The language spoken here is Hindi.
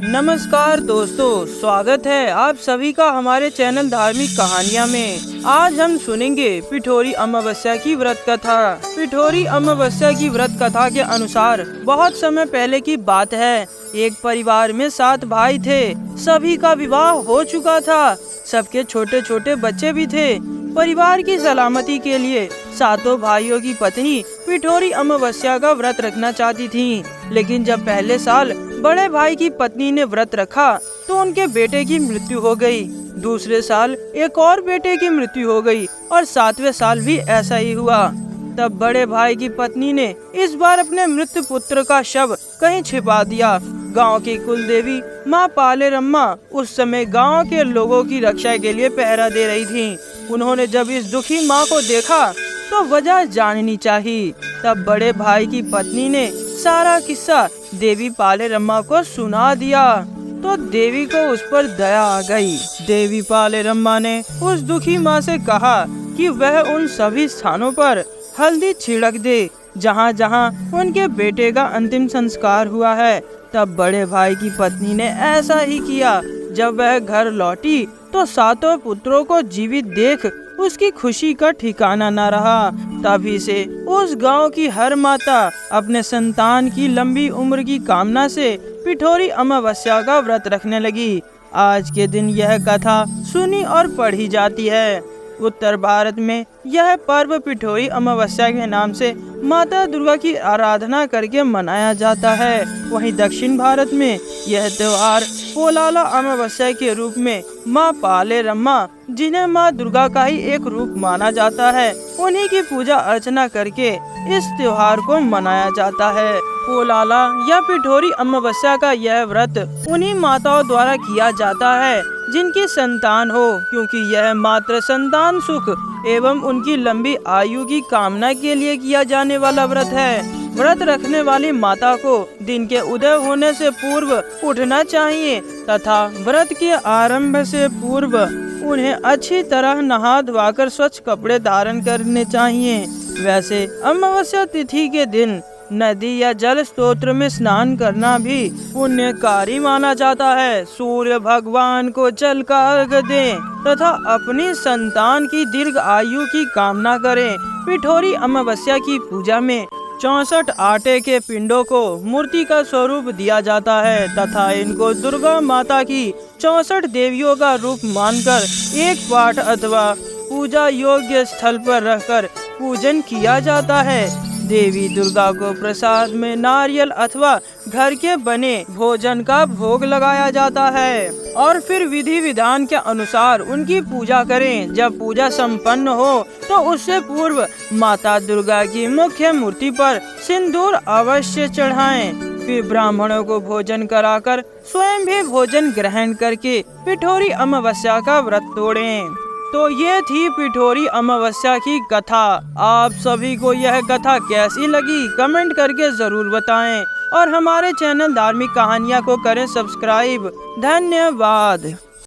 नमस्कार दोस्तों, स्वागत है आप सभी का हमारे चैनल धार्मिक कहानियाँ में। आज हम सुनेंगे पिठोरी अमावस्या की व्रत कथा। पिठोरी अमावस्या की व्रत कथा के अनुसार बहुत समय पहले की बात है। एक परिवार में 7 भाई थे। सभी का विवाह हो चुका था। सबके छोटे छोटे बच्चे भी थे। परिवार की सलामती के लिए 7 भाइयों की पत्नी पिठोरी अमावस्या का व्रत रखना चाहती थी। लेकिन जब पहले साल बड़े भाई की पत्नी ने व्रत रखा तो उनके बेटे की मृत्यु हो गई। दूसरे साल एक और बेटे की मृत्यु हो गई और 7वें साल भी ऐसा ही हुआ। तब बड़े भाई की पत्नी ने इस बार अपने मृत पुत्र का शव कहीं छिपा दिया। गांव की कुल देवी माँ पालेरम्मा उस समय गांव के लोगों की रक्षा के लिए पहरा दे रही थी। उन्होंने जब इस दुखी माँ को देखा तो वजह जाननी चाहिए। तब बड़े भाई की पत्नी ने सारा किस्सा देवी पालेरम्मा को सुना दिया तो देवी को उस पर दया आ गई। देवी पालेरम्मा ने उस दुखी माँ से कहा कि वह उन सभी स्थानों पर हल्दी छिड़क दे जहाँ जहाँ उनके बेटे का अंतिम संस्कार हुआ है। तब बड़े भाई की पत्नी ने ऐसा ही किया। जब वह घर लौटी तो 7 पुत्रों को जीवित देख उसकी खुशी का ठिकाना न रहा। तभी से उस गांव की हर माता अपने संतान की लंबी उम्र की कामना से पिठोरी अमावस्या का व्रत रखने लगी। आज के दिन यह कथा सुनी और पढ़ी जाती है। उत्तर भारत में यह पर्व पिठोरी अमावस्या के नाम से माता दुर्गा की आराधना करके मनाया जाता है। वहीं दक्षिण भारत में यह त्योहार पोलाला अमावस्या के रूप में माँ पालेरम्मा, जिन्हें माँ दुर्गा का ही एक रूप माना जाता है, उन्हीं की पूजा अर्चना करके इस त्योहार को मनाया जाता है। पोलाला या पिठोरी अमावस्या का यह व्रत उन्हीं माताओं द्वारा किया जाता है जिनकी संतान हो, क्योंकि यह मात्र संतान सुख एवं उनकी लंबी आयु की कामना के लिए किया जाने वाला व्रत है। व्रत रखने वाली माता को दिन के उदय होने से पूर्व उठना चाहिए तथा व्रत के आरंभ से पूर्व उन्हें अच्छी तरह नहा धोकर स्वच्छ कपड़े धारण करने चाहिए। वैसे अमावस्या तिथि के दिन नदी या जल स्तोत्र में स्नान करना भी पुण्यकारी माना जाता है। सूर्य भगवान को जल का अर्घ दें तथा अपनी संतान की दीर्घ आयु की कामना करें। पिठोरी अमावस्या की पूजा में 64 आटे के पिंडों को मूर्ति का स्वरूप दिया जाता है तथा इनको दुर्गा माता की 64 देवियों का रूप मानकर एक पाठ अथवा पूजा योग्य स्थल पर रखकर पूजन किया जाता है। देवी दुर्गा को प्रसाद में नारियल अथवा घर के बने भोजन का भोग लगाया जाता है और फिर विधि विधान के अनुसार उनकी पूजा करें। जब पूजा संपन्न हो तो उससे पूर्व माता दुर्गा की मुख्य मूर्ति पर सिंदूर अवश्य चढ़ाएं। फिर ब्राह्मणों को भोजन कराकर स्वयं भी भोजन ग्रहण करके पिठोरी अमावस्या का व्रत तोड़ें। तो ये थी पिठोरी अमावस्या की कथा। आप सभी को यह कथा कैसी लगी कमेंट करके जरूर बताएं और हमारे चैनल धार्मिक कहानियाँ को करें सब्सक्राइब। धन्यवाद।